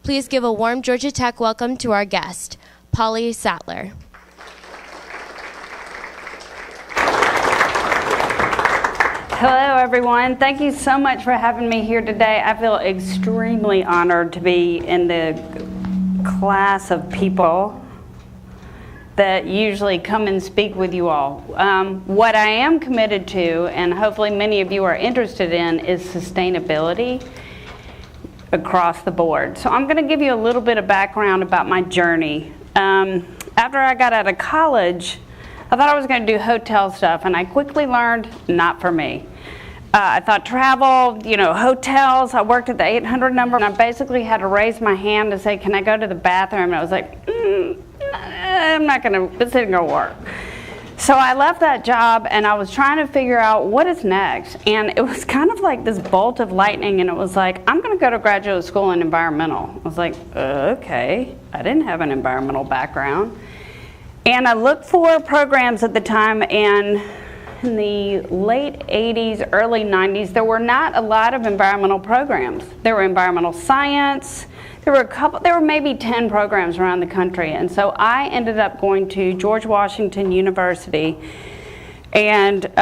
Please give a warm Georgia Tech welcome to our guest, Polly Sattler. Hello, everyone. Thank you so much for having me here today. I feel extremely honored to be in the class of people that usually come and speak with you all. What I am committed to, and hopefully many of you are interested in, is sustainability across the board. So I'm going to give you a little bit of background about my journey. After I got out of college, I thought I was going to do hotel stuff, and I quickly learned, not for me. I thought travel, hotels. I worked at the 800 number, and I basically had to raise my hand to say, can I go to the bathroom? And I was like, I'm not going to, this isn't going to work. So I left that job, and I was trying to figure out what is next. And it was kind of like this bolt of lightning, and it was like, I'm going to go to graduate school in environmental. I was like, okay. I didn't have an environmental background. And I looked for programs at the time, and in the late 80s, early 90s, there were not a lot of environmental programs. There were environmental science. There were maybe 10 programs around the country. And so I ended up going to George Washington University, and it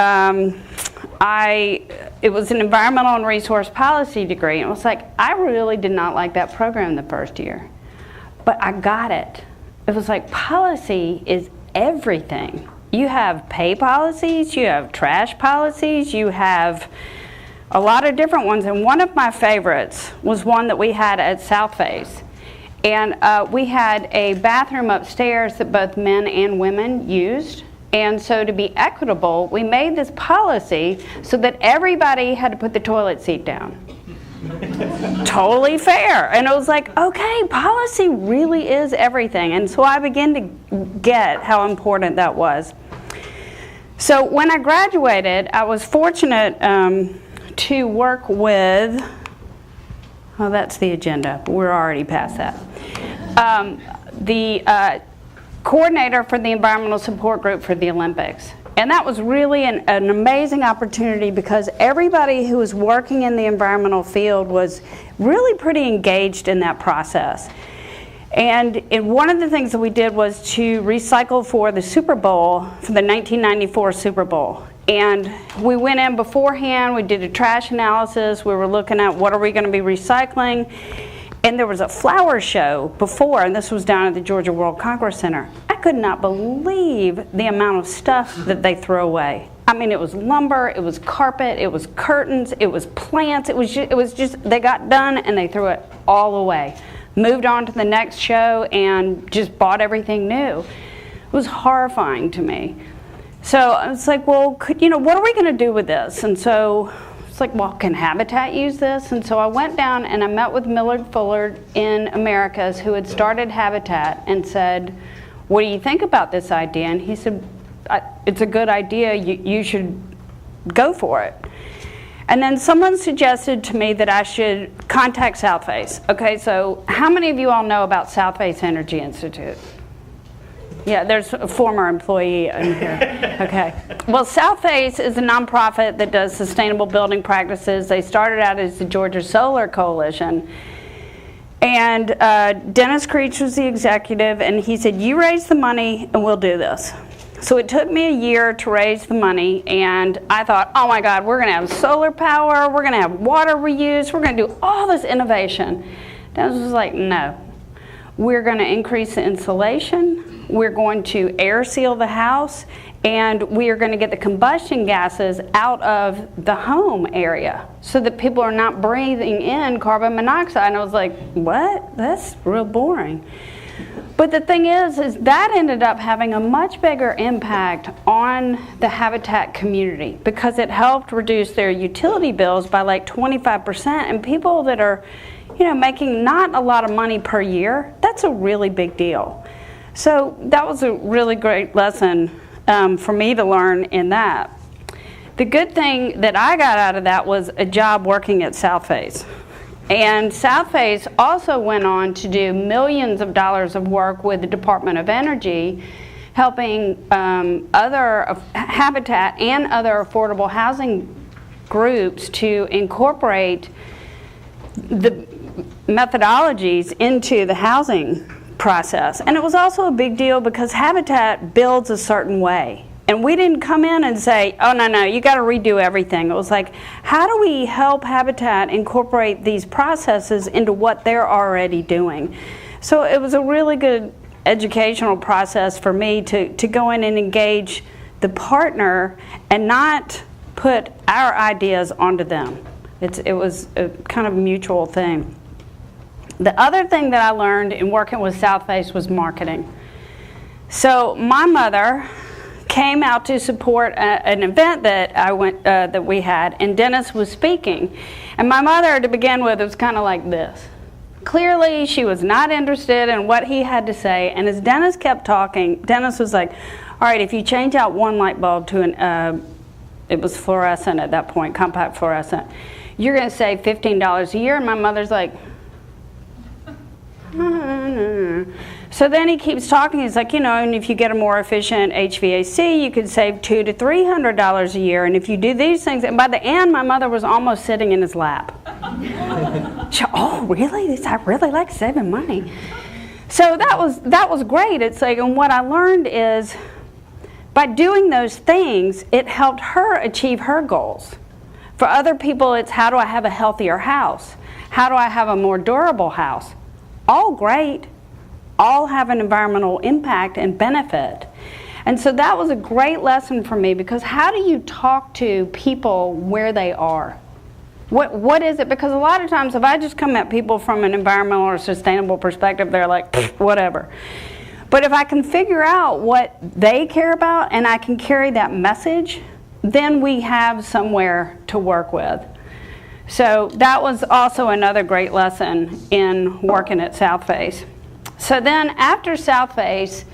was an environmental and resource policy degree. And it was like, I really did not like that program the first year, but I got it. It was like, policy is everything. You have pay policies, you have trash policies, you have a lot of different ones. And one of my favorites was one that we had at South Face. And we had a bathroom upstairs that both men and women used. And so to be equitable, we made this policy so that everybody had to put the toilet seat down. Totally fair. And it was like, okay, policy really is everything. And so I began to get how important that was. So when I graduated, I was fortunate to work with, oh, that's the agenda, but we're already past that. The coordinator for the environmental support group for the Olympics. And that was really an amazing opportunity, because everybody who was working in the environmental field was really pretty engaged in that process. And one of the things that we did was to recycle for the Super Bowl, for the 1994 Super Bowl. And we went in beforehand, we did a trash analysis, we were looking at what are we going to be recycling. And there was a flower show before, and this was down at the Georgia World Congress Center. I could not believe the amount of stuff that they throw away. I mean, it was lumber, it was carpet, it was curtains, it was plants, it was just they got done and they threw it all away. Moved on to the next show and just bought everything new. It was horrifying to me. So I was like, well, what are we going to do with this? And so it's like, well, can Habitat use this? And so I went down and I met with Millard Fuller in Americas, who had started Habitat, and said, what do you think about this idea? And he said, it's a good idea, you should go for it. And then someone suggested to me that I should contact South Face. Okay, so how many of you all know about South Face Energy Institute? Yeah, there's a former employee in here. Okay. Well, South Face is a nonprofit that does sustainable building practices. They started out as the Georgia Solar Coalition. And Dennis Creech was the executive, and he said, you raise the money and we'll do this. So it took me a year to raise the money, and I thought, oh my God, we're going to have solar power, we're going to have water reuse, we're going to do all this innovation. Dennis was like, no. We're going to increase the insulation, we're going to air seal the house, and we are going to get the combustion gases out of the home area so that people are not breathing in carbon monoxide. And I was like, what? That's real boring. But the thing is that ended up having a much bigger impact on the Habitat community, because it helped reduce their utility bills by like 25%. And people that are, making not a lot of money per year, that's a really big deal. So that was a really great lesson for me to learn in that. The good thing that I got out of that was a job working at South Face. And South Face also went on to do millions of dollars of work with the Department of Energy, helping other Habitat and other affordable housing groups to incorporate the methodologies into the housing process. And it was also a big deal because Habitat builds a certain way. And we didn't come in and say, oh, no, you got to redo everything. It was like, how do we help Habitat incorporate these processes into what they're already doing? So it was a really good educational process for me to go in and engage the partner and not put our ideas onto them. It was a kind of mutual thing. The other thing that I learned in working with Southface was marketing. So my mother came out to support an event that that we had, and Dennis was speaking. And my mother, to begin with, was kind of like this. Clearly, she was not interested in what he had to say, and as Dennis kept talking, Dennis was like, all right, if you change out one light bulb to it was fluorescent at that point, compact fluorescent, you're going to save $15 a year. And my mother's like, So then he keeps talking. He's like, and if you get a more efficient HVAC, you could save $200 to $300 a year. And if you do these things, and by the end, my mother was almost sitting in his lap. She, oh, really? I really like saving money. So that was great. It's like, and what I learned is, by doing those things, it helped her achieve her goals. For other people, it's how do I have a healthier house? How do I have a more durable house? All great. All have an environmental impact and benefit. And so that was a great lesson for me, because how do you talk to people where they are? What is it? Because a lot of times if I just come at people from an environmental or sustainable perspective, they're like, whatever. But if I can figure out what they care about and I can carry that message, then we have somewhere to work with. So that was also another great lesson in working at Southface. So then after Southface,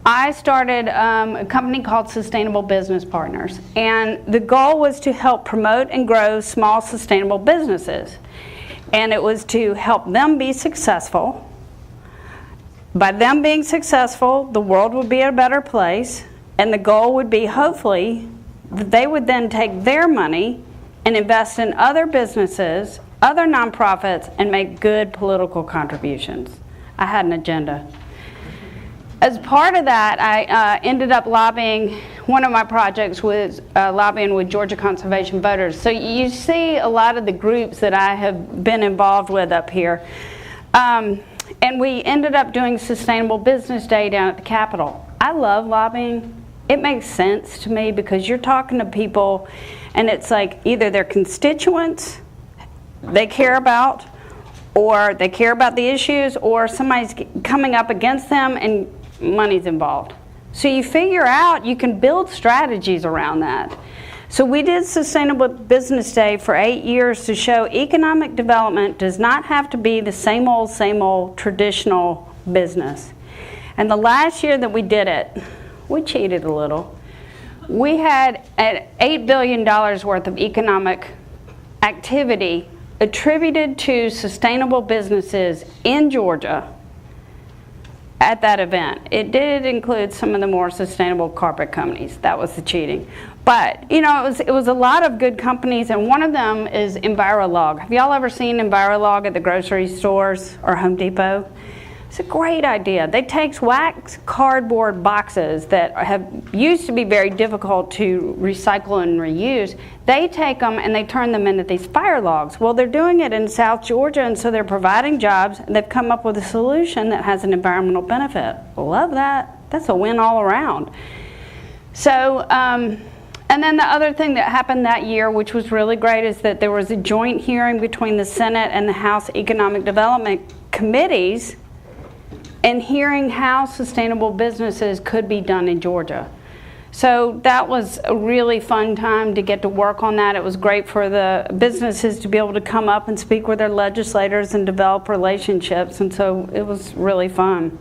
I started a company called Sustainable Business Partners. And the goal was to help promote and grow small sustainable businesses. And it was to help them be successful. By them being successful, the world would be a better place. And the goal would be, hopefully, that they would then take their money and invest in other businesses, other nonprofits, and make good political contributions. I had an agenda. As part of that, I ended up lobbying. One of my projects was lobbying with Georgia Conservation Voters. So you see a lot of the groups that I have been involved with up here. And we ended up doing Sustainable Business Day down at the Capitol. I love lobbying. It makes sense to me because you're talking to people and it's like either their constituents they care about, or they care about the issues, or somebody's coming up against them and money's involved. So you figure out, you can build strategies around that. So we did Sustainable Business Day for 8 years to show economic development does not have to be the same old traditional business. And the last year that we did it, we cheated a little. We had $8 billion worth of economic activity attributed to sustainable businesses in Georgia at that event. It did include some of the more sustainable carpet companies. That was the cheating. But, it was a lot of good companies, and one of them is EnviroLog. Have y'all ever seen EnviroLog at the grocery stores or Home Depot? It's a great idea. They take wax cardboard boxes that have used to be very difficult to recycle and reuse. They take them and they turn them into these fire logs. Well, they're doing it in South Georgia, and so they're providing jobs. They've come up with a solution that has an environmental benefit. Love that. That's a win all around. So, and then the other thing that happened that year, which was really great, is that there was a joint hearing between the Senate and the House Economic Development Committees and hearing how sustainable businesses could be done in Georgia. So that was a really fun time to get to work on that. It was great for the businesses to be able to come up and speak with their legislators and develop relationships, and so it was really fun.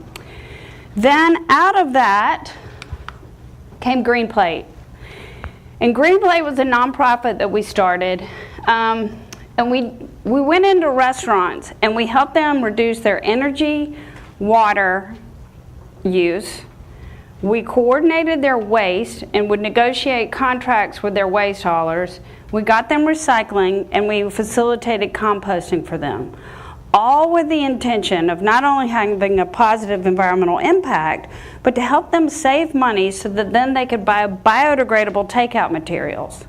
Then out of that came Green Plate. And Green Plate was a nonprofit that we started. And we went into restaurants and we helped them reduce their energy, water use. We coordinated their waste and would negotiate contracts with their waste haulers. We got them recycling and we facilitated composting for them. all with the intention of not only having a positive environmental impact, but to help them save money so that then they could buy biodegradable takeout materials.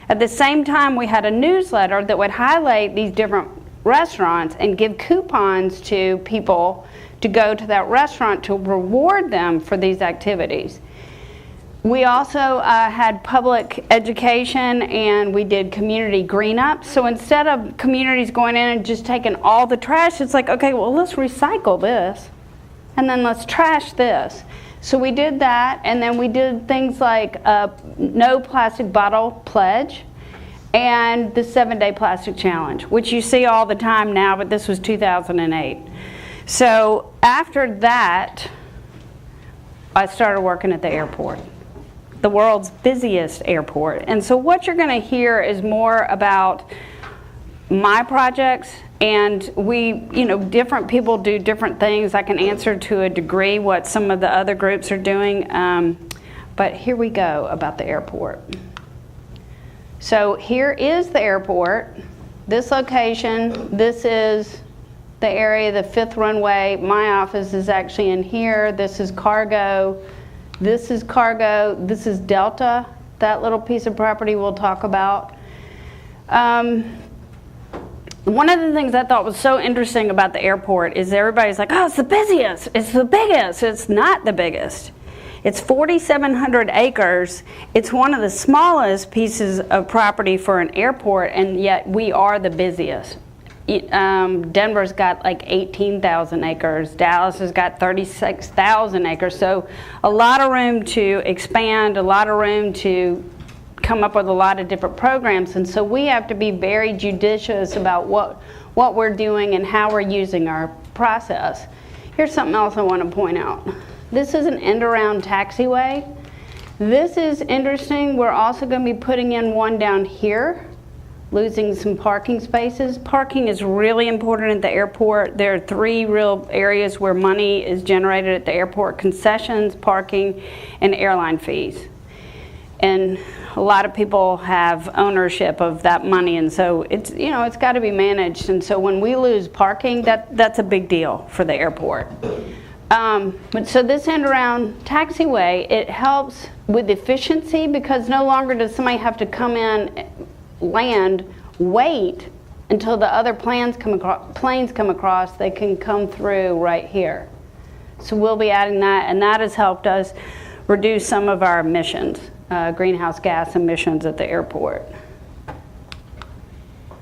At the same time, we had a newsletter that would highlight these different restaurants and give coupons to people to go to that restaurant to reward them for these activities. We also had public education, and we did community green ups. So instead of communities going in and just taking all the trash, it's like, okay, well, let's recycle this, and then let's trash this. So we did that, and then we did things like no plastic bottle pledge and the 7-day plastic challenge, which you see all the time now, but this was 2008. So after that, I started working at the airport, the world's busiest airport. And so what you're going to hear is more about my projects, and different people do different things. I can answer to a degree what some of the other groups are doing, but here we go about the airport. So here is the airport, this location, this is the area, the 5th runway. My office is actually in here. This is cargo. This is cargo. This is Delta, that little piece of property we'll talk about. One of the things I thought was so interesting about the airport is everybody's like, oh, it's the busiest, it's the biggest. It's not the biggest. It's 4,700 acres. It's one of the smallest pieces of property for an airport, and yet we are the busiest. Denver's got like 18,000 acres. Dallas has got 36,000 acres. So a lot of room to expand, a lot of room to come up with a lot of different programs. And so we have to be very judicious about what we're doing and how we're using our process. Here's something else I want to point out. This is an end-around taxiway. This is interesting. We're also going to be putting in one down here, losing some parking spaces. Parking is really important at the airport. There are 3 real areas where money is generated at the airport: concessions, parking, and airline fees. And a lot of people have ownership of that money, and so it's got to be managed. And so when we lose parking, that's a big deal for the airport. But so this end-around taxiway, it helps with efficiency, because no longer does somebody have to come in, land, wait until the other planes come across. They can come through right here. So we'll be adding that, and that has helped us reduce some of our emissions, greenhouse gas emissions at the airport.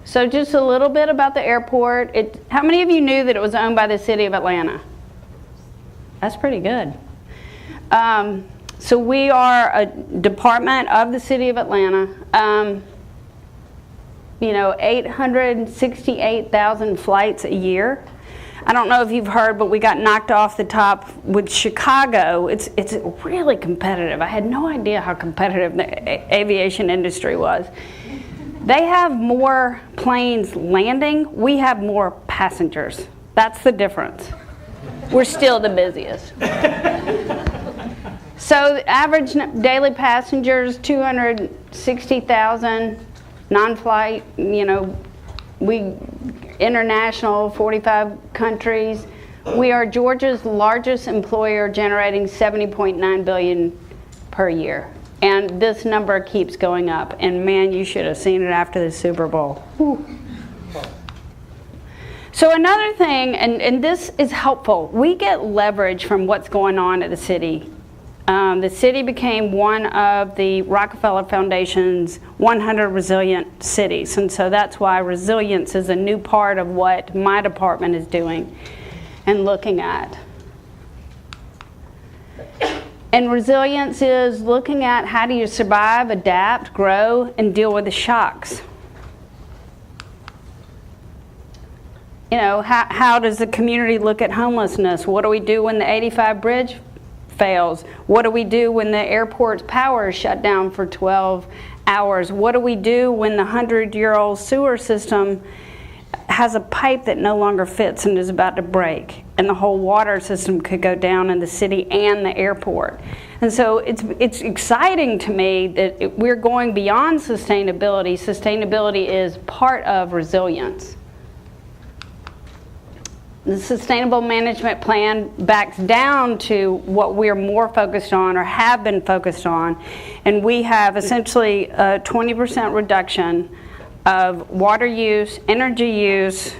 So just a little bit about the airport. How many of you knew that it was owned by the city of Atlanta? That's pretty good. So we are a department of the city of Atlanta. 868,000 flights a year. I don't know if you've heard, but we got knocked off the top with Chicago. It's really competitive. I had no idea how competitive the aviation industry was. They have more planes landing. We have more passengers. That's the difference. We're still the busiest. So the average daily passengers, 260,000. Non-flight, we international, 45 countries. We are Georgia's largest employer, generating $70.9 billion per year. And this number keeps going up. And man, you should have seen it after the Super Bowl. Whew. So another thing, and this is helpful, we get leverage from what's going on at the city. The city became one of the Rockefeller Foundation's 100 resilient cities, and so that's why resilience is a new part of what my department is doing and looking at. And resilience is looking at how do you survive, adapt, grow, and deal with the shocks. How does the community look at homelessness? What do we do when the 85 bridge fails? What do we do when the airport's power is shut down for 12 hours? What do we do when the 100-year-old sewer system has a pipe that no longer fits and is about to break, and the whole water system could go down in the city and the airport? And so it's exciting to me that we're going beyond sustainability. Sustainability is part of resilience. The Sustainable Management Plan backs down to what we're more focused on or have been focused on, and we have essentially a 20% reduction of water use, energy use,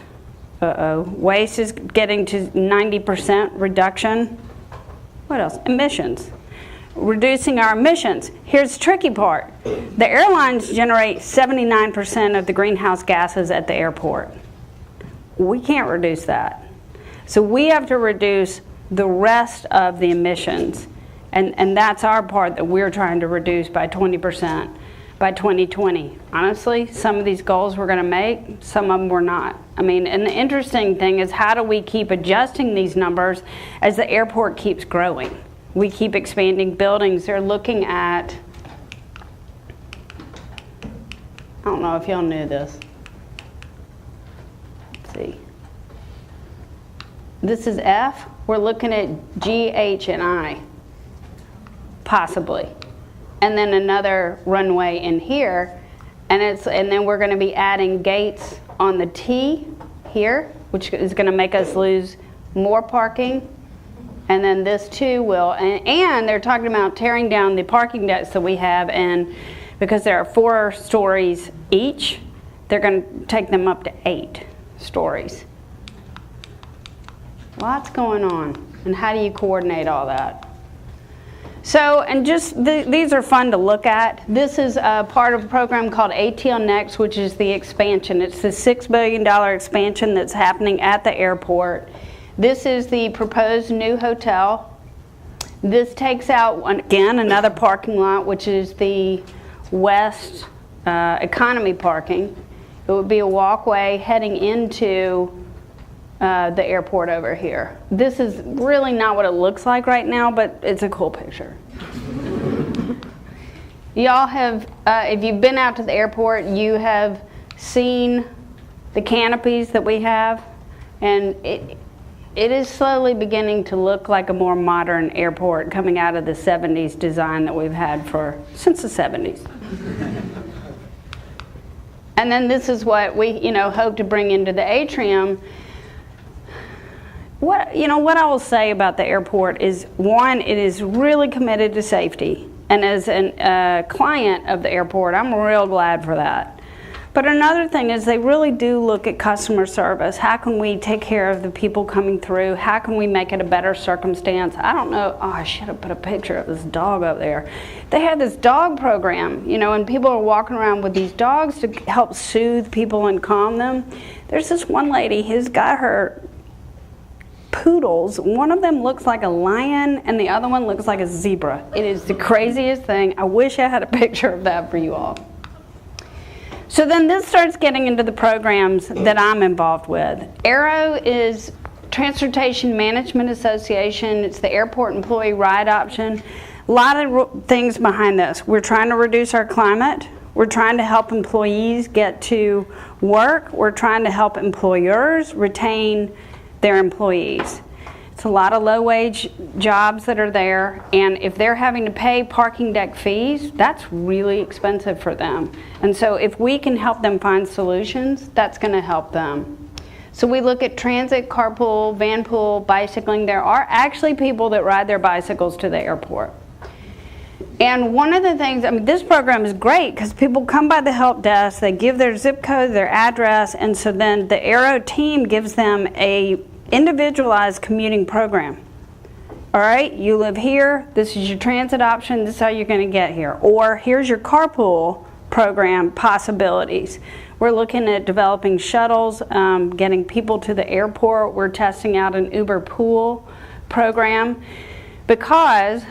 waste is getting to 90% reduction. What else? Emissions. Reducing our emissions. Here's the tricky part. The airlines generate 79% of the greenhouse gases at the airport. We can't reduce that. So we have to reduce the rest of the emissions, and that's our part that we're trying to reduce by 20% by 2020. Honestly, some of these goals we're going to make, some of them we're not. I mean, and the interesting thing is, how do we keep adjusting these numbers as the airport keeps growing? We keep expanding buildings. They're looking at, I don't know if y'all knew this. Let's see. This is F. We're looking at G, H, and I, possibly. And then another runway in here. And then we're going to be adding gates on the T here, which is going to make us lose more parking. And then this too will, and they're talking about tearing down the parking decks that we have, and because there are 4 stories each, they're going to take them up to 8 stories. Lots going on, and how do you coordinate all that? So, and just these are fun to look at. This is a part of a program called ATL Next, which is the expansion. It's the $6 billion expansion that's happening at the airport. This is the proposed new hotel. This takes out, again, another parking lot, which is the west economy parking. It would be a walkway heading into the airport over here. This is really not what it looks like right now, but it's a cool picture. Y'all have, if you've been out to the airport, you have seen the canopies that we have, and it is slowly beginning to look like a more modern airport coming out of the 70s design that we've had since the 70s. And then this is what we, hope to bring into the atrium. What I will say about the airport is, one, it is really committed to safety. And as a client of the airport, I'm real glad for that. But another thing is, they really do look at customer service. How can we take care of the people coming through? How can we make it a better circumstance? I don't know. Oh, I should have put a picture of this dog up there. They have this dog program, and people are walking around with these dogs to help soothe people and calm them. There's this one lady who's got her poodles. One of them looks like a lion and the other one looks like a zebra. It is the craziest thing. I wish I had a picture of that for you all. So then this starts getting into the programs that I'm involved with. AERO is Transportation Management Association. It's the airport employee ride option. A lot of things behind this. We're trying to reduce our climate. We're trying to help employees get to work. We're trying to help employers retain their employees. It's a lot of low-wage jobs that are there, and if they're having to pay parking deck fees, that's really expensive for them. And so if we can help them find solutions, that's going to help them. So we look at transit, carpool, vanpool, bicycling. There are actually people that ride their bicycles to the airport. And one of the things, this program is great because people come by the help desk, they give their zip code, their address, and so then the AERO team gives them a individualized commuting program. All right, you live here, this is your transit option, this is how you're going to get here. Or here's your carpool program possibilities. We're looking at developing shuttles, getting people to the airport. We're testing out an Uber pool program because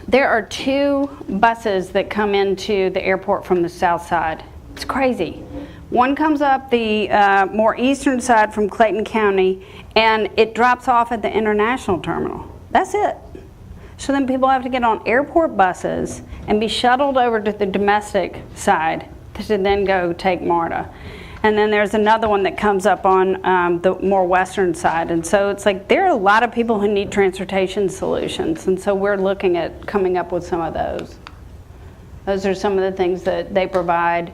there are 2 buses that come into the airport from the south side. It's crazy. One comes up the more eastern side from Clayton County, and it drops off at the international terminal. That's it. So then people have to get on airport buses and be shuttled over to the domestic side to then go take MARTA. And then there's another one that comes up on the more western side. And so it's like there are a lot of people who need transportation solutions. And so we're looking at coming up with some of those. Those are some of the things that they provide.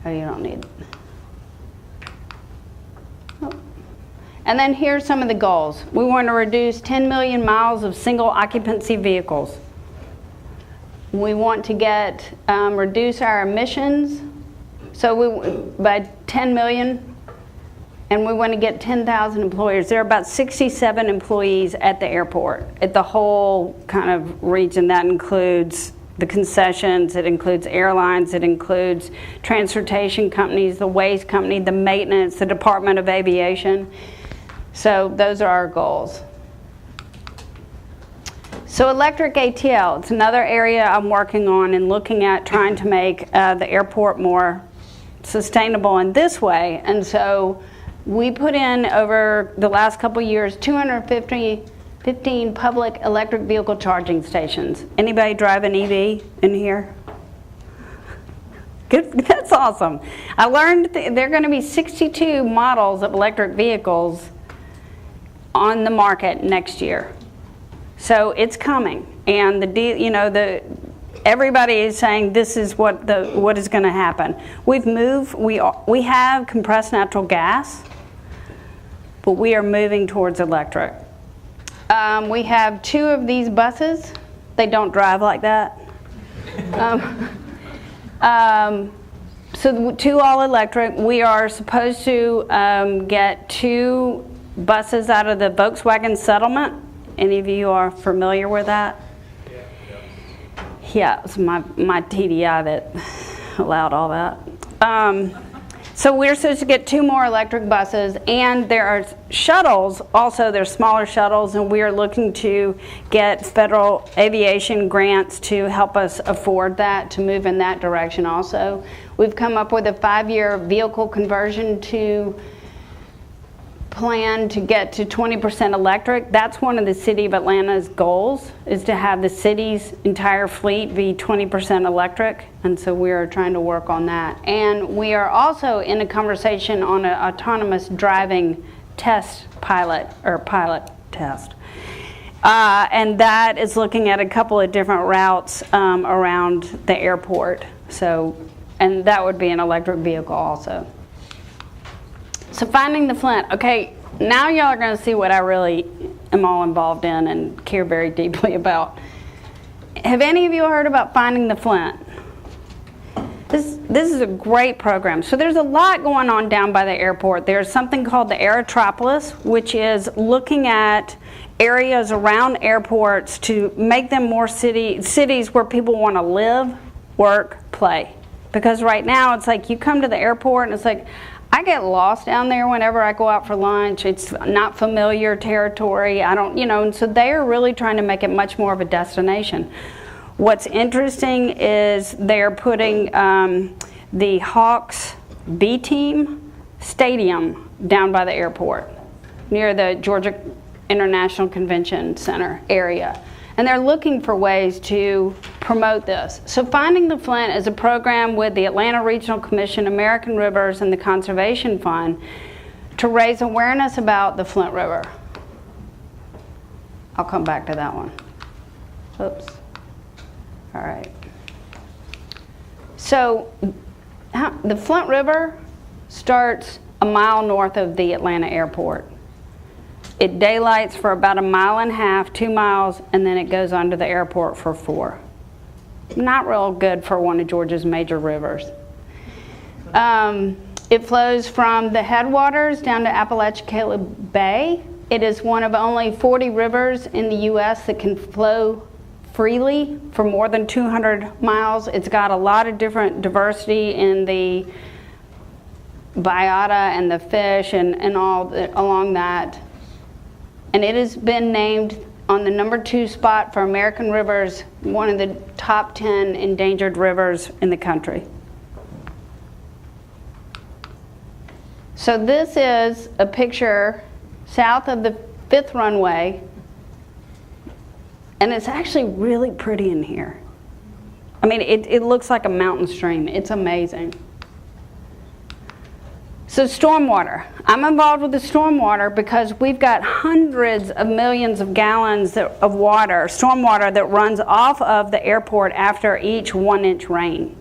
Oh, you don't need. And then here's some of the goals. We want to reduce 10 million miles of single occupancy vehicles. We want to reduce our emissions by 10 million, and we want to get 10,000 employers. There are about 67 employees at the airport, at the whole kind of region. That includes the concessions, it includes airlines, it includes transportation companies, the waste company, the maintenance, the Department of Aviation. So those are our goals. So electric ATL, it's another area I'm working on and looking at trying to make the airport more sustainable in this way. And so we put in, over the last couple years, 215 public electric vehicle charging stations. Anybody drive an EV in here? Good, that's awesome. I learned there are going to be 62 models of electric vehicles on the market next year. So it's coming, and everybody is saying this is what is going to happen. We have compressed natural gas, but we are moving towards electric. We have 2 of these buses. They don't drive like that. So 2 all electric. We are supposed to get 2 buses out of the Volkswagen settlement. Any of you are familiar with that? Yeah, it's my TDI that allowed all that. So we're supposed to get 2 more electric buses, and there are shuttles also. There's smaller shuttles, and we are looking to get federal aviation grants to help us afford that, to move in that direction also. We've come up with a 5-year vehicle conversion plan to get to 20% electric. That's one of the City of Atlanta's goals, is to have the city's entire fleet be 20% electric, and so we are trying to work on that. And we are also in a conversation on an autonomous driving pilot test. And that is looking at a couple of different routes around the airport. And that would be an electric vehicle also. So finding the Flint. Okay, now y'all are going to see what I really am all involved in and care very deeply about. Have any of you heard about Finding the Flint? This is a great program. So there's a lot going on down by the airport. There's something called the Aerotropolis, which is looking at areas around airports to make them more cities where people want to live, work, play. Because right now it's like you come to the airport and it's like, I get lost down there whenever I go out for lunch. It's not familiar territory. And so they are really trying to make it much more of a destination. What's interesting is they're putting the Hawks B-Team Stadium down by the airport near the Georgia International Convention Center area. And they're looking for ways to promote this. So Finding the Flint is a program with the Atlanta Regional Commission, American Rivers, and the Conservation Fund to raise awareness about the Flint River. I'll come back to that one. Oops. All right. So the Flint River starts a mile north of the Atlanta airport. It daylights for about 1.5 miles, 2 miles, and then it goes onto the airport for 4. Not real good for one of Georgia's major rivers. It flows from the headwaters down to Apalachicola Bay. It is one of only 40 rivers in the U.S. that can flow freely for more than 200 miles. It's got a lot of different diversity in the biota and the fish and all along that. And it has been named on the #2 spot for American rivers, one of the top 10 endangered rivers in the country. So this is a picture south of the 5th runway, and it's actually really pretty in here. I mean, it looks like a mountain stream. It's amazing. So stormwater. I'm involved with the stormwater because we've got hundreds of millions of gallons of water, stormwater, that runs off of the airport after each 1-inch rain.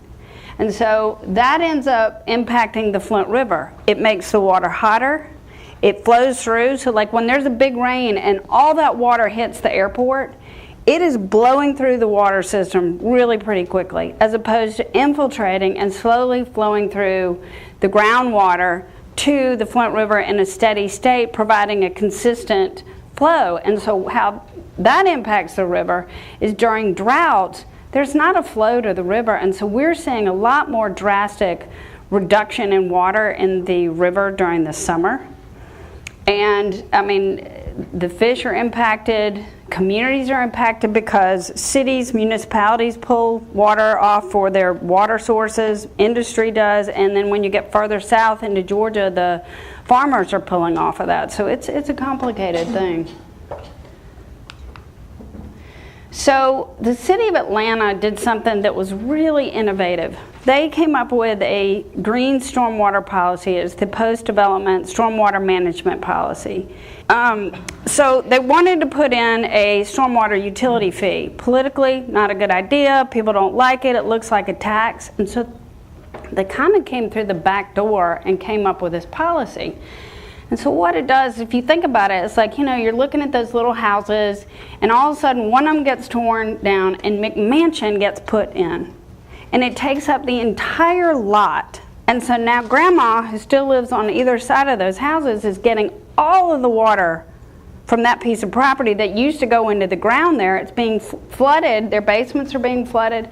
And so that ends up impacting the Flint River. It makes the water hotter. It flows through, so like when there's a big rain and all that water hits the airport, it is blowing through the water system really pretty quickly, as opposed to infiltrating and slowly flowing through the groundwater to the Flint River in a steady state, providing a consistent flow. And so how that impacts the river is during droughts, there's not a flow to the river, and so we're seeing a lot more drastic reduction in water in the river during the summer. And I mean, the fish are impacted, communities are impacted because cities, municipalities pull water off for their water sources, industry does, and then when you get further south into Georgia, the farmers are pulling off of that. So it's a complicated thing. So the city of Atlanta did something that was really innovative. They came up with a green stormwater policy. It's the post-development stormwater management policy. So they wanted to put in a stormwater utility fee. Politically, not a good idea. People don't like it. It looks like a tax. And so they kind of came through the back door and came up with this policy. And so what it does, if you think about it, it's like, you know, you're looking at those little houses, and all of a sudden one of them gets torn down and McMansion gets put in. And it takes up the entire lot. And so now grandma, who still lives on either side of those houses, is getting all of the water from that piece of property that used to go into the ground there. It's being flooded, their basements are being flooded.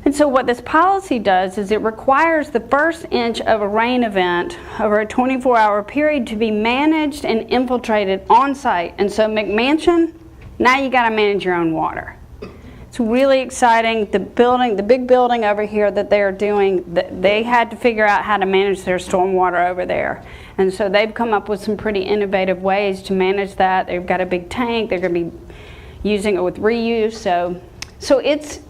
And so what this policy does is it requires the first inch of a rain event over a 24-hour period to be managed and infiltrated on site. And so McMansion, now you got to manage your own water. It's really exciting. The big building over here that they're doing, they had to figure out how to manage their stormwater over there. And so they've come up with some pretty innovative ways to manage that. They've got a big tank. They're going to be using it with reuse. So it's,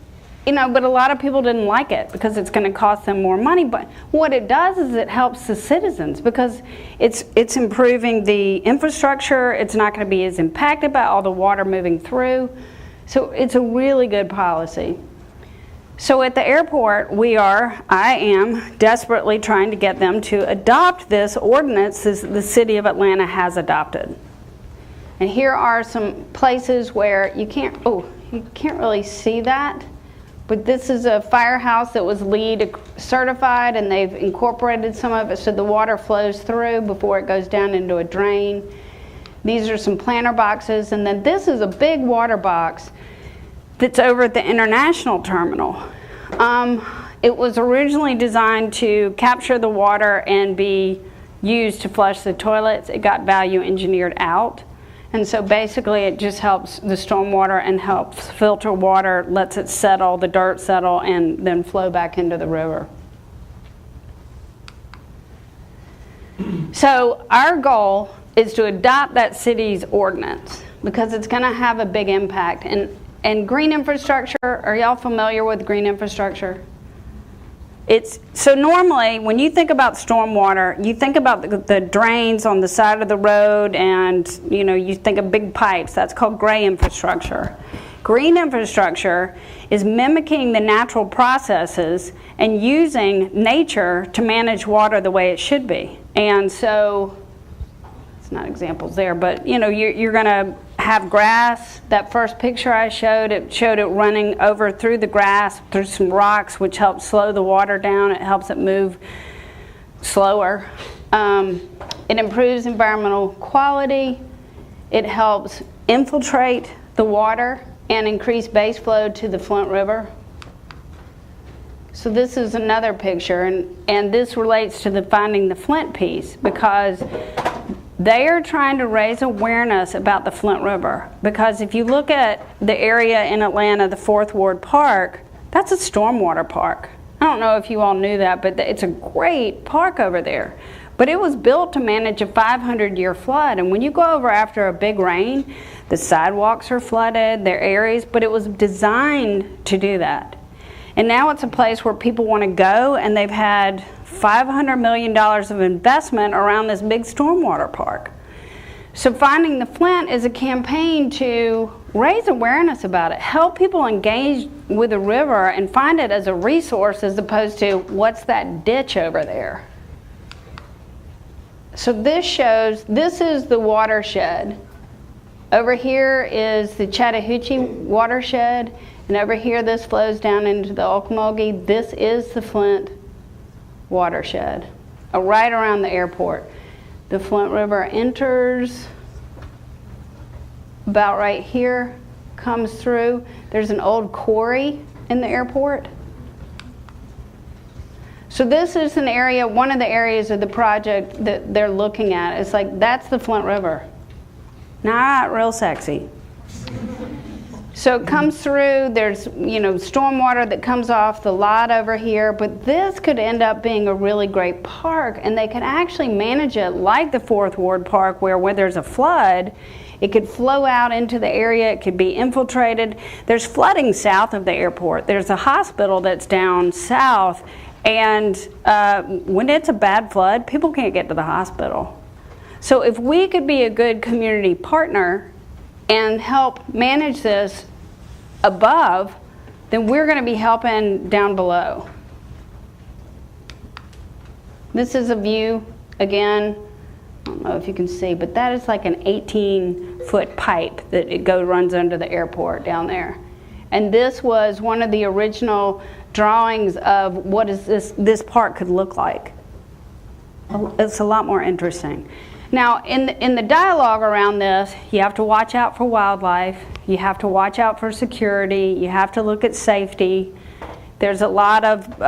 you know, but a lot of people didn't like it because it's going to cost them more money. But what it does is it helps the citizens because it's improving the infrastructure. It's not going to be as impacted by all the water moving through. So it's a really good policy. So at the airport, I am desperately trying to get them to adopt this ordinance that the city of Atlanta has adopted. And here are some places where you can't really see that. But this is a firehouse that was LEED certified, and they've incorporated some of it so the water flows through before it goes down into a drain. These are some planter boxes, and then this is a big water box that's over at the international terminal. It was originally designed to capture the water and be used to flush the toilets. It got value engineered out. And so basically it just helps the stormwater and helps filter water, lets it settle, the dirt settle, and then flow back into the river. So our goal is to adopt that city's ordinance because it's going to have a big impact. And green infrastructure, are y'all familiar with green infrastructure? So normally, when you think about stormwater, you think about the drains on the side of the road and, you know, you think of big pipes. That's called gray infrastructure. Green infrastructure is mimicking the natural processes and using nature to manage water the way it should be. And so, it's not examples there, but, you know, you're going to have grass. That first picture I showed it running over through the grass, through some rocks, which helps slow the water down. It helps it move slower. It improves environmental quality. It helps infiltrate the water and increase base flow to the Flint River. So this is another picture, and this relates to the Finding the Flint piece because they are trying to raise awareness about the Flint River, because if you look at the area in Atlanta, the 4th Ward Park, that's a stormwater park. I don't know if you all knew that, but it's a great park over there. But it was built to manage a 500-year flood, and when you go over after a big rain, the sidewalks are flooded, their areas, but it was designed to do that. And now it's a place where people want to go, and they've had $500 million of investment around this big stormwater park. So Finding the Flint is a campaign to raise awareness about it, help people engage with the river and find it as a resource as opposed to what's that ditch over there. So this shows, this is the watershed. Over here is the Chattahoochee watershed, and over here this flows down into the Ocmulgee. This is the Flint watershed, right around the airport. The Flint River enters about right here, comes through. There's an old quarry in the airport. So this is an area, one of the areas of the project that they're looking at. It's like, that's the Flint River. Not real sexy. So it comes through, there's, you know, stormwater that comes off the lot over here, but this could end up being a really great park, and they could actually manage it like the Fourth Ward Park, where when there's a flood, it could flow out into the area, it could be infiltrated. There's flooding south of the airport. There's a hospital that's down south, and when it's a bad flood, people can't get to the hospital. So if we could be a good community partner and help manage this above, then we're going to be helping down below. This is a view, again, I don't know if you can see, but that is like an 18-foot pipe that runs under the airport down there. And this was one of the original drawings of what is this park could look like. It's a lot more interesting. Now, in the dialogue around this, you have to watch out for wildlife, you have to watch out for security, you have to look at safety. There's a lot of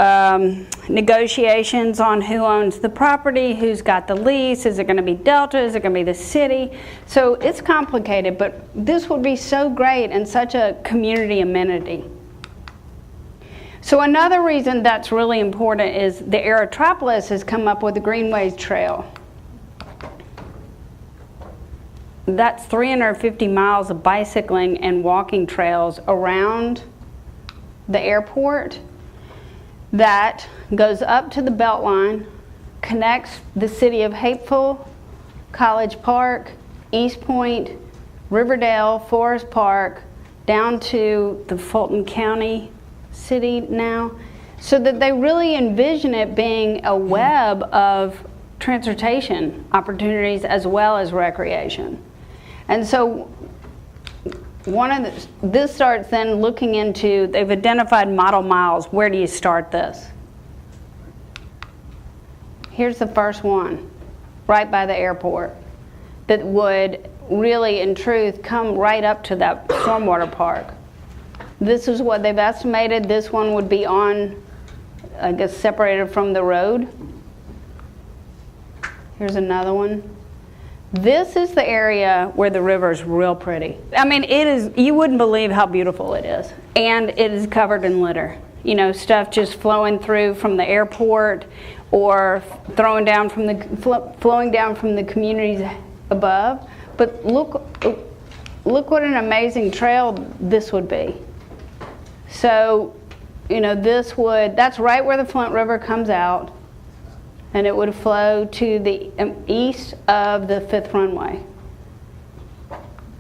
negotiations on who owns the property, who's got the lease, is it going to be Delta, is it going to be the city? So it's complicated, but this would be so great and such a community amenity. So another reason that's really important is the Aerotropolis has come up with the Greenways Trail. That's 350 miles of bicycling and walking trails around the airport that goes up to the Beltline, connects the city of Hapeville, College Park, East Point, Riverdale, Forest Park, down to the Fulton County city now, so that they really envision it being a web of transportation opportunities as well as recreation. And so this starts then looking into, they've identified model miles. Where do you start this? Here's the first one, right by the airport, that would really, in truth, come right up to that stormwater park. This is what they've estimated. This one would be on, I guess, separated from the road. Here's another one. This is the area where the river is real pretty. I mean, it is, you wouldn't believe how beautiful it is. And it is covered in litter. You know, stuff just flowing through from the airport or flowing down from the communities above. But look what an amazing trail this would be. So, you know, that's right where the Flint River comes out. And it would flow to the east of the 5th runway.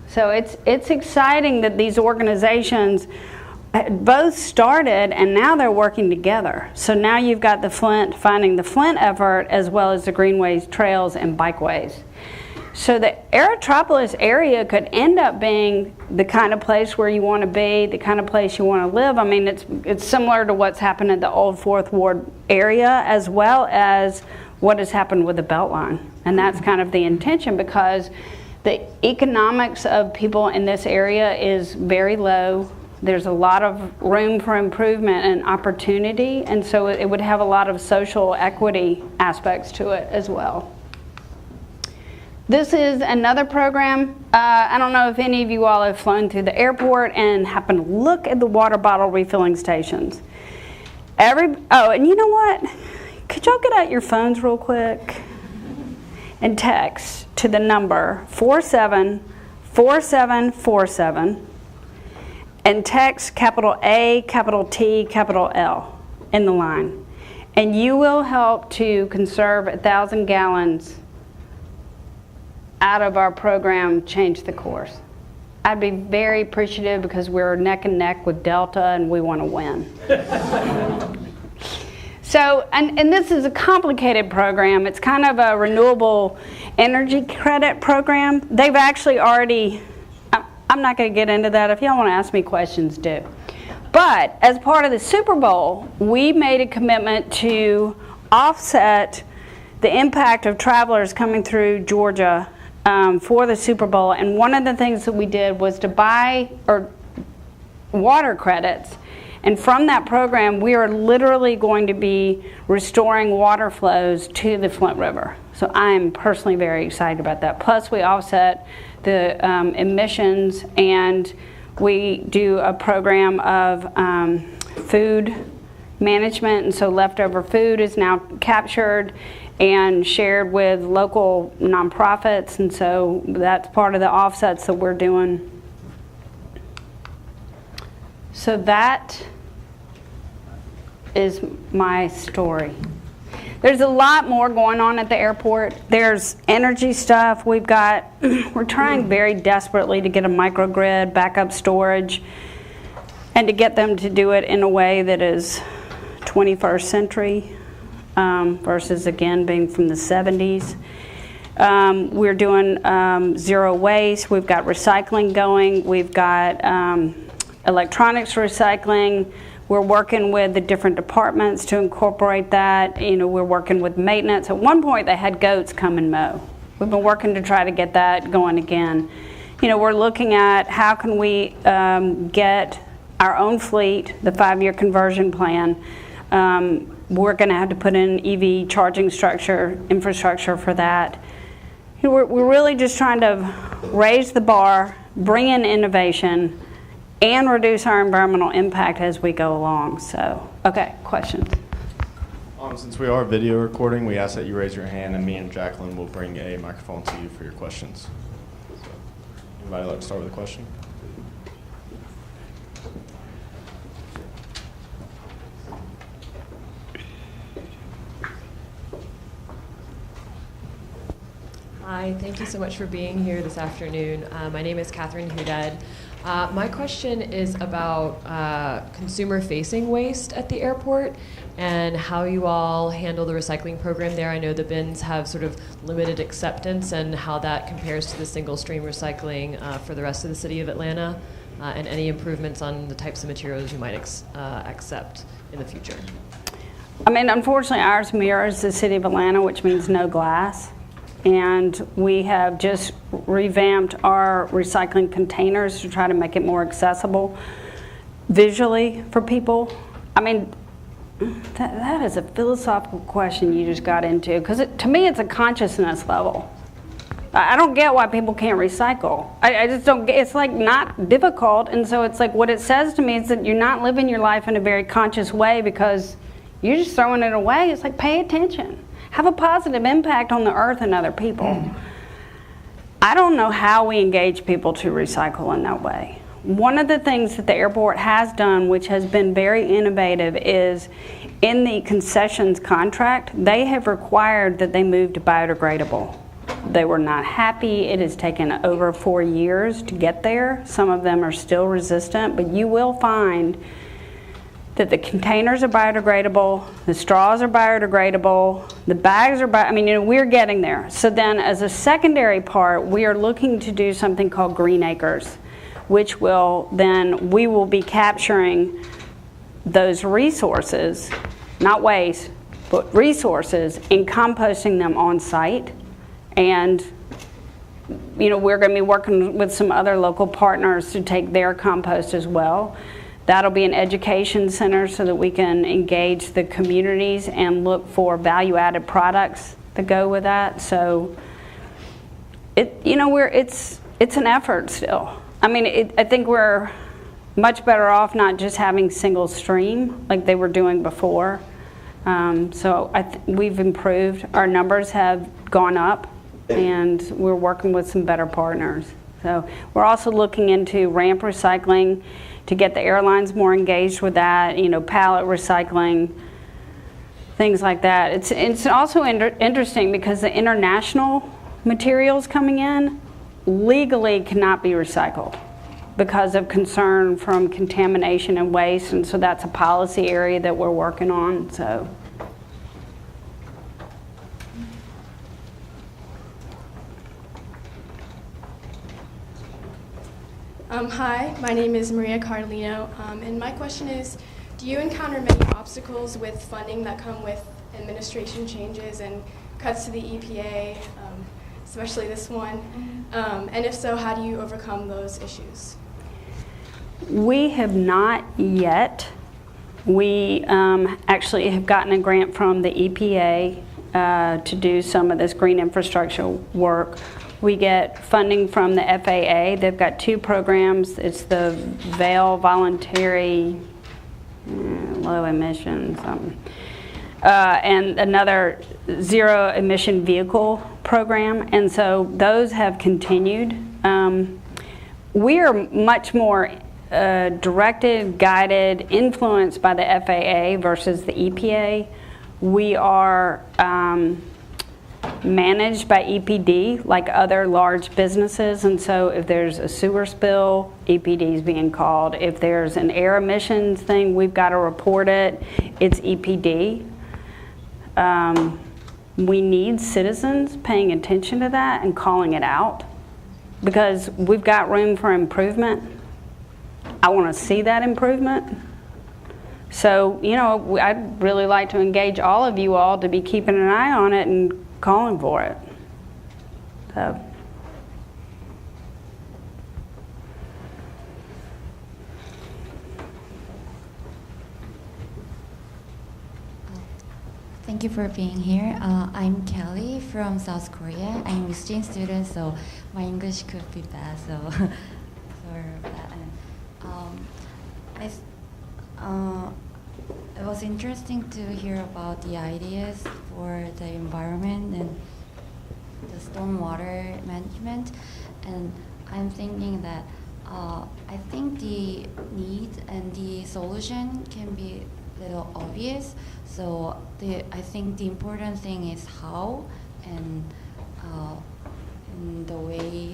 So it's exciting that these organizations both started and now they're working together. So now you've got the finding the Flint effort as well as the Greenways trails and bikeways. So the Aerotropolis area could end up being the kind of place where you want to be, the kind of place you want to live. I mean, it's similar to what's happened in the old Fourth Ward area as well as what has happened with the Beltline. And that's kind of the intention, because the economics of people in this area is very low. There's a lot of room for improvement and opportunity, and so it would have a lot of social equity aspects to it as well. This is another program. I don't know if any of you all have flown through the airport and happen to look at the water bottle refilling stations. And you know what? Could y'all get out your phones real quick and text to the number 474747 and text capital A, capital T, capital L in the line. And you will help to conserve 1,000 gallons out of our program, Change the Course. I'd be very appreciative, because we're neck and neck with Delta and we want to win. So, and this is a complicated program. It's kind of a renewable energy credit program. They've actually already, I'm not going to get into that. If y'all want to ask me questions, do. But as part of the Super Bowl, we made a commitment to offset the impact of travelers coming through Georgia for the Super Bowl. And one of the things that we did was to buy water credits. And from that program, we are literally going to be restoring water flows to the Flint River. So I'm personally very excited about that. Plus, we offset the emissions, and we do a program of food management, and so leftover food is now captured and shared with local nonprofits, and so that's part of the offsets that we're doing. So that is my story. There's a lot more going on at the airport. There's energy stuff. We're trying very desperately to get a microgrid, backup storage, and to get them to do it in a way that is 21st century versus, again, being from the 70s. We're doing zero waste. We've got recycling going. We've got electronics recycling. We're working with the different departments to incorporate that. You know, we're working with maintenance. At one point, they had goats come and mow. We've been working to try to get that going again. You know, we're looking at how can we get our own fleet, the 5-year conversion plan. We're going to have to put in EV charging infrastructure for that. You know, we're really just trying to raise the bar, bring in innovation, and reduce our environmental impact as we go along. So, okay, questions? Since we are video recording, we ask that you raise your hand, and me and Jacqueline will bring a microphone to you for your questions. So, anybody like to start with a question? Hi, thank you so much for being here this afternoon. My name is Catherine Hudad. My question is about consumer-facing waste at the airport and how you all handle the recycling program there. I know the bins have sort of limited acceptance, and how that compares to the single-stream recycling for the rest of the city of Atlanta, and any improvements on the types of materials you might accept in the future. I mean, unfortunately, ours mirrors the city of Atlanta, which means no glass. And we have just revamped our recycling containers to try to make it more accessible visually for people. I mean, that is a philosophical question you just got into, because to me it's a consciousness level. I don't get why people can't recycle. I just don't get, it's like not difficult, and so it's like what it says to me is that you're not living your life in a very conscious way because you're just throwing it away. It's like, pay attention. Have a positive impact on the earth and other people. I don't know how we engage people to recycle in that way. One of the things that the airport has done, which has been very innovative, is in the concessions contract, they have required that they move to biodegradable. They were not happy. It has taken over 4 years to get there. Some of them are still resistant, but you will find that the containers are biodegradable, the straws are biodegradable, the bags are I mean, you know, we're getting there. So then as a secondary part, we are looking to do something called Green Acres, which will then, we will be capturing those resources, not waste, but resources, and composting them on site. And you know, we're going to be working with some other local partners to take their compost as well. That'll be an education center so that we can engage the communities and look for value-added products that go with that. So, you know, it's an effort still. I mean, I think we're much better off not just having single stream like they were doing before. So we've improved. Our numbers have gone up, and we're working with some better partners. So we're also looking into ramp recycling to get the airlines more engaged with that, you know, pallet recycling, things like that. It's also interesting because the international materials coming in legally cannot be recycled because of concern from contamination and waste, and so that's a policy area that we're working on. So Hi, my name is Maria Carlino, and my question is, do you encounter many obstacles with funding that come with administration changes and cuts to the EPA, especially this one? And if so, how do you overcome those issues? We have not yet. We actually have gotten a grant from the EPA to do some of this green infrastructure work. We get funding from the FAA. They've got 2 programs. It's the VALE Voluntary Low Emissions, and another Zero Emission Vehicle program. And so those have continued. We are much more directed, guided, influenced by the FAA versus the EPA. We are managed by EPD like other large businesses, and so if there's a sewer spill, EPD is being called. If there's an air emissions thing, we've got to report it. It's EPD. We need citizens paying attention to that and calling it out because we've got room for improvement. I want to see that improvement. So, you know, I'd really like to engage all of you all to be keeping an eye on it and calling for it. So. Thank you for being here. I'm Kelly from South Korea. I'm an exchange student, so my English could be bad, so sorry about that. It was interesting to hear about the ideas for the environment and the stormwater management, and I'm thinking that I think the need and the solution can be a little obvious. So I think the important thing is how and the way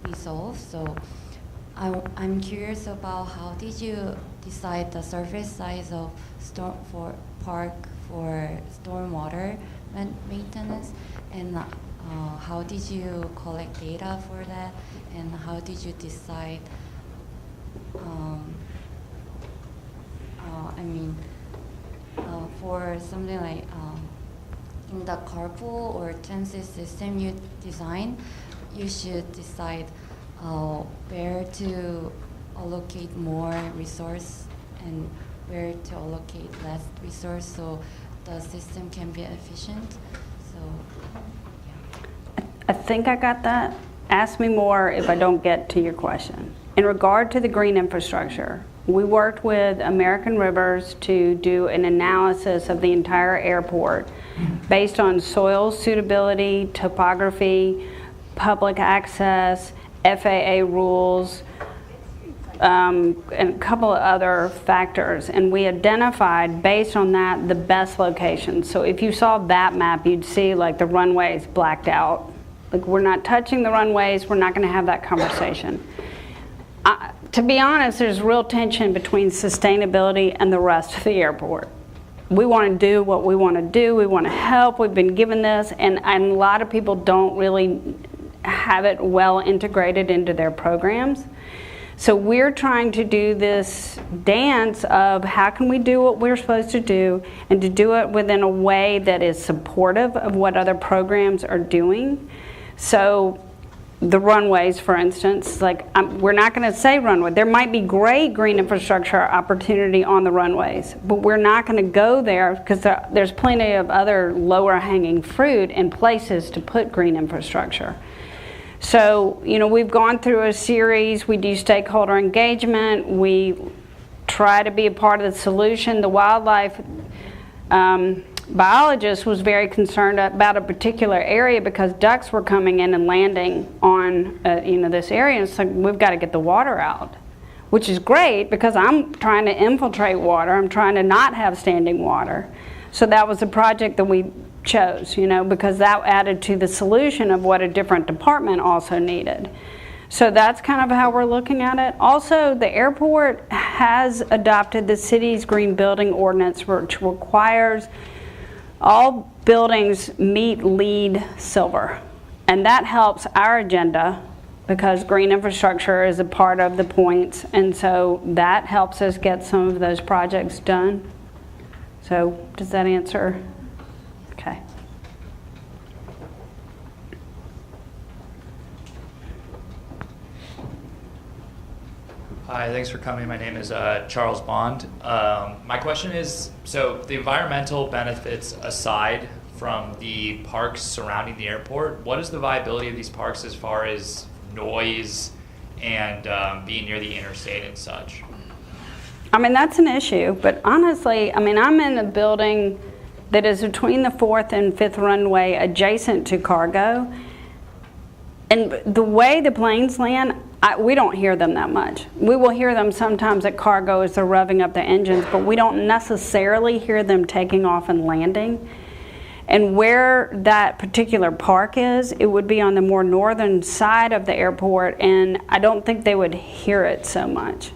we solve. So I'm curious about how did you decide the surface size of park for stormwater maintenance, and how did you collect data for that, and how did you decide? For something like in the carpool or transit system you design, you should decide where to allocate more resource and where to allocate less resource so the system can be efficient. So, yeah. I think I got that. Ask me more if I don't get to your question. In regard to the green infrastructure, we worked with American Rivers to do an analysis of the entire airport based on soil suitability, topography, public access, FAA rules, and a couple of other factors. And we identified, based on that, the best locations. So if you saw that map, you'd see like the runways blacked out. Like, we're not touching the runways, we're not going to have that conversation. To be honest, there's real tension between sustainability and the rest of the airport. We want to do what we want to do, we want to help, we've been given this, and a lot of people don't really have it well integrated into their programs. So we're trying to do this dance of how can we do what we're supposed to do and to do it within a way that is supportive of what other programs are doing. So the runways, for instance, like we're not going to say runway. There might be great green infrastructure opportunity on the runways, but we're not going to go there because there's plenty of other lower hanging fruit and places to put green infrastructure. So, you know, we've gone through a series. We do stakeholder engagement. We try to be a part of the solution. The wildlife biologist was very concerned about a particular area because ducks were coming in and landing on, this area. And it's like, we've got to get the water out, which is great because I'm trying to infiltrate water. I'm trying to not have standing water. So that was a project that we chose, because that added to the solution of what a different department also needed. So that's kind of how we're looking at it. Also, the airport has adopted the city's green building ordinance, which requires all buildings meet LEED Silver. And that helps our agenda because green infrastructure is a part of the points, and so that helps us get some of those projects done. So does that answer? Okay. Hi, thanks for coming. My name is Charles Bond. My question is, so the environmental benefits aside from the parks surrounding the airport, what is the viability of these parks as far as noise and being near the interstate and such? I mean, that's an issue, but honestly, I mean, I'm in a building that is between the 4th and 5th runway adjacent to cargo, and the way the planes land, we don't hear them that much. We will hear them sometimes at cargo as they're revving up the engines, but we don't necessarily hear them taking off and landing. And where that particular park is, it would be on the more northern side of the airport, and I don't think they would hear it so much.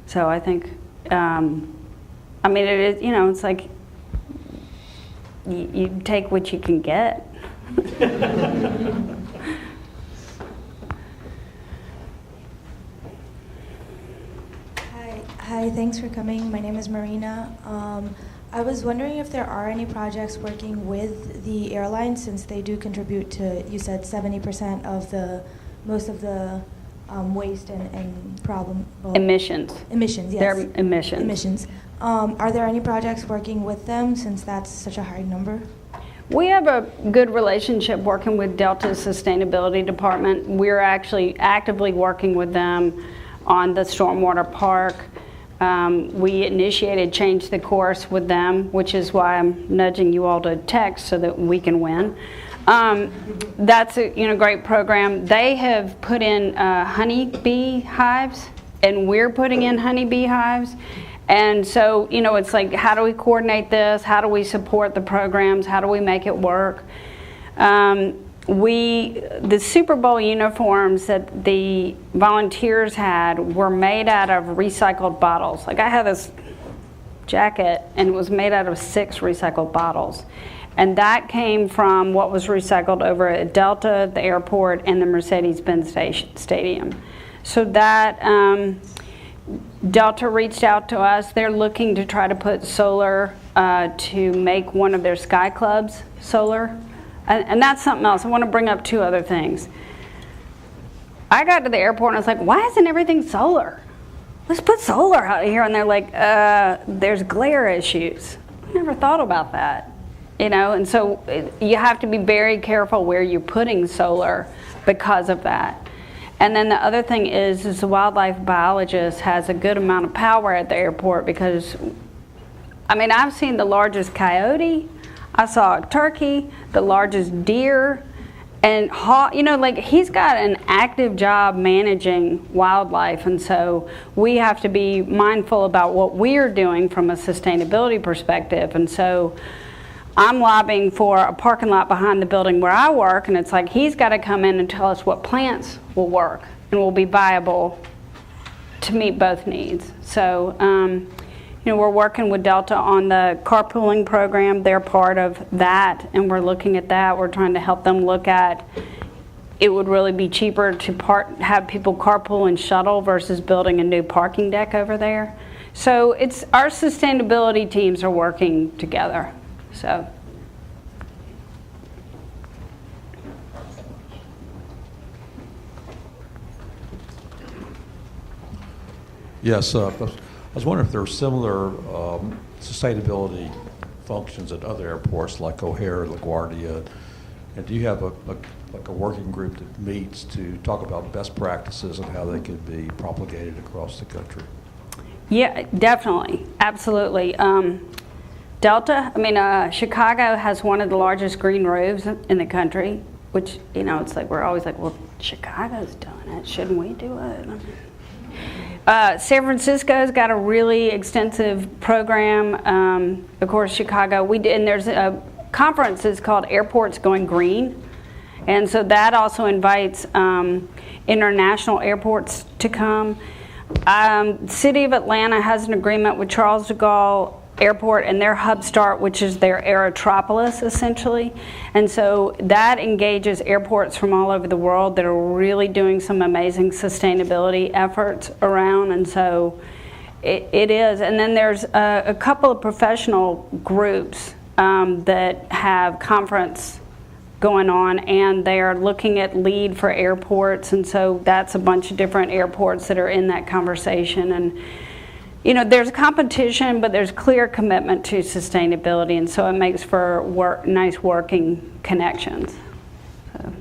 So I think, I mean, it is, you know, it's like you take what you can get. Hi, thanks for coming. My name is Marina. I was wondering if there are any projects working with the airlines, since they do contribute to, you said 70% of most of the waste and problem. Well, Emissions. Emissions, yes. They're emissions. Emissions. Are there any projects working with them, since that's such a high number? We have a good relationship working with Delta's Sustainability Department. We're actually actively working with them on the stormwater park. We initiated Change the Course with them, which is why I'm nudging you all to text so that we can win. That's a great program. They have put in honeybee hives, and we're putting in honeybee hives. And so, it's like, how do we coordinate this? How do we support the programs? How do we make it work? The Super Bowl uniforms that the volunteers had were made out of recycled bottles. Like, I had this jacket, and it was made out of 6 recycled bottles. And that came from what was recycled over at Delta, the airport, and the Mercedes-Benz stadium. So that, Delta reached out to us. They're looking to try to put solar to make one of their sky clubs solar. And that's something else. I want to bring up 2 other things. I got to the airport and I was like, why isn't everything solar? Let's put solar out here. And they're like, there's glare issues. I never thought about that. And so you have to be very careful where you're putting solar because of that. And then the other thing is the wildlife biologist has a good amount of power at the airport, because, I've seen the largest coyote, I saw a turkey, the largest deer, and hawk. He's got an active job managing wildlife, and so we have to be mindful about what we're doing from a sustainability perspective. And so I'm lobbying for a parking lot behind the building where I work, and it's like he's got to come in and tell us what plants will work and will be viable to meet both needs. So, we're working with Delta on the carpooling program. They're part of that, and we're looking at that. We're trying to help them look at, it would really be cheaper to have people carpool and shuttle versus building a new parking deck over there. So it's our sustainability teams are working together. So. Yes, I was wondering if there are similar sustainability functions at other airports like O'Hare, LaGuardia, and do you have a working group that meets to talk about best practices and how they could be propagated across the country? Yeah, definitely, absolutely. Delta, Chicago has one of the largest green roofs in the country, which, it's like we're always like, well, Chicago's doing it, shouldn't we do it? San Francisco's got a really extensive program. Of course, Chicago, and there's a conference that's called Airports Going Green, and so that also invites international airports to come. City of Atlanta has an agreement with Charles de Gaulle airport and their hub start, which is their Aerotropolis essentially. And so that engages airports from all over the world that are really doing some amazing sustainability efforts around. And so it is. And then there's a couple of professional groups that have conference going on, and they are looking at LEED for airports, and so that's a bunch of different airports that are in that conversation. And you know, there's competition, but there's clear commitment to sustainability, and so it makes for nice working connections. So.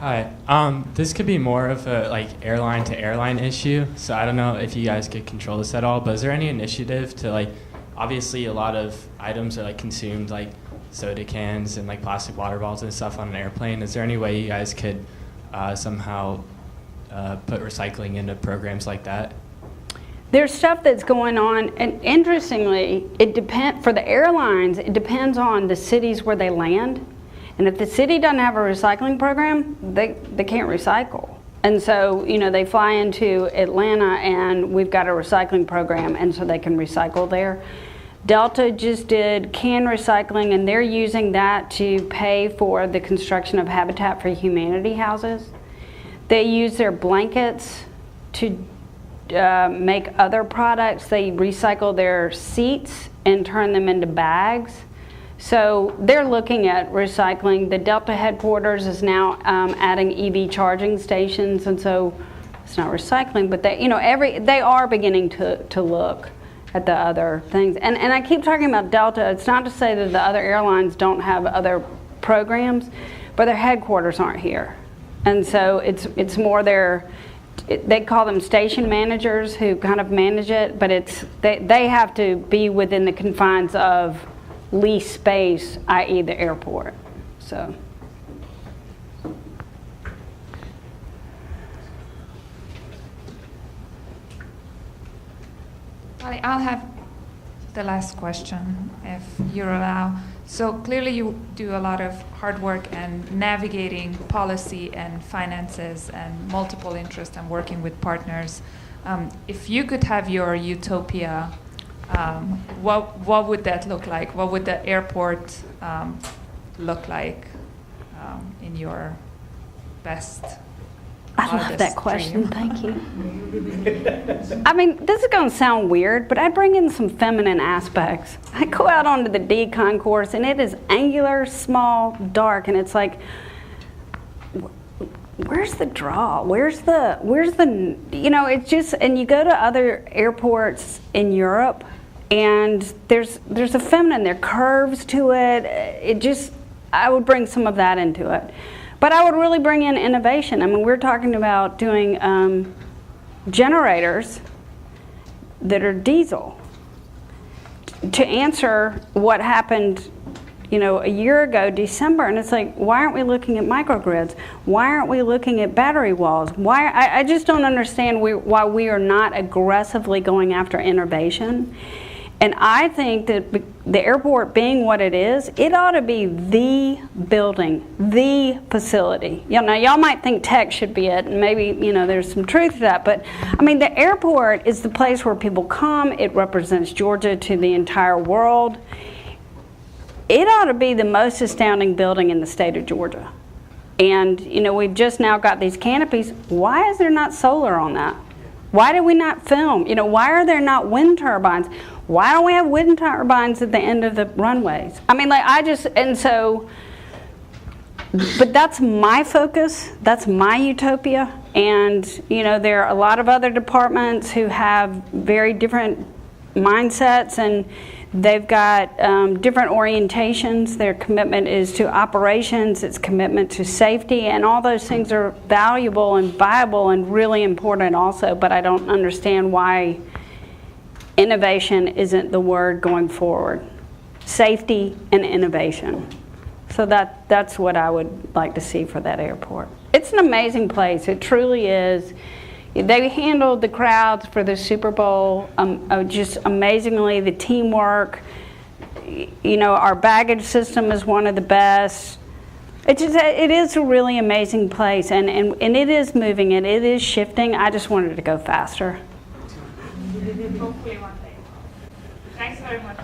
Hi. This could be more of a airline to airline issue. So I don't know if you guys could control this at all, but is there any initiative to obviously a lot of items are consumed, like soda cans and plastic water bottles and stuff on an airplane. Is there any way you guys could somehow put recycling into programs like that? There's stuff that's going on, and interestingly, for the airlines, it depends on the cities where they land. And if the city doesn't have a recycling program, they can't recycle. And so, you know, they fly into Atlanta and we've got a recycling program, and so they can recycle there. Delta just did can recycling, and they're using that to pay for the construction of Habitat for Humanity houses. They use their blankets to make other products. They recycle their seats and turn them into bags. So they're looking at recycling. The Delta headquarters is now adding EV charging stations, and so it's not recycling, but they are beginning to look at the other things. And I keep talking about Delta. It's not to say that the other airlines don't have other programs, but their headquarters aren't here. And so it's more they call them station managers who kind of manage it, but they have to be within the confines of lease space, i.e. the airport. So. I'll have the last question, if you're allowed. So clearly you do a lot of hard work and navigating policy and finances and multiple interests and working with partners. If you could have your utopia, what would that look like? What would the airport look like in your best? I love that question. Thank you. I mean, this is going to sound weird, but I bring in some feminine aspects. I go out onto the D concourse, and it is angular, small, dark, and it's like, where's the draw? Where's the, you know, it's just, and you go to other airports in Europe, and there's a feminine, there are curves to it. It just, I would bring some of that into it. But I would really bring in innovation. I mean, we're talking about doing generators that are diesel to answer what happened, you know, a year ago, December, and it's like, why aren't we looking at microgrids? Why aren't we looking at battery walls? I just don't understand why we are not aggressively going after innovation. And I think that the airport being what it is, it ought to be the building, the facility. You know, now y'all might think tech should be it, and maybe, you know, there's some truth to that, but I mean, the airport is the place where people come. It represents Georgia to the entire world. It ought to be the most astounding building in the state of Georgia. And, you know, we've just now got these canopies. Why is there not solar on that? Why do we not film? You know, why are there not wind turbines? Why don't we have wind turbines at the end of the runways? I mean, but that's my focus. That's my utopia. And, you know, there are a lot of other departments who have very different mindsets, and they've got different orientations. Their commitment is to operations, its commitment to safety, and all those things are valuable and viable and really important also, but I don't understand why innovation isn't the word going forward. Safety and innovation. So that's what I would like to see for that airport. It's an amazing place. It truly is. They handled the crowds for the Super Bowl just amazingly. The teamwork, you know, our baggage system is one of the best. It is a really amazing place, and it is moving and it is shifting. I just wanted to go faster. Hopefully one day. Thanks very much.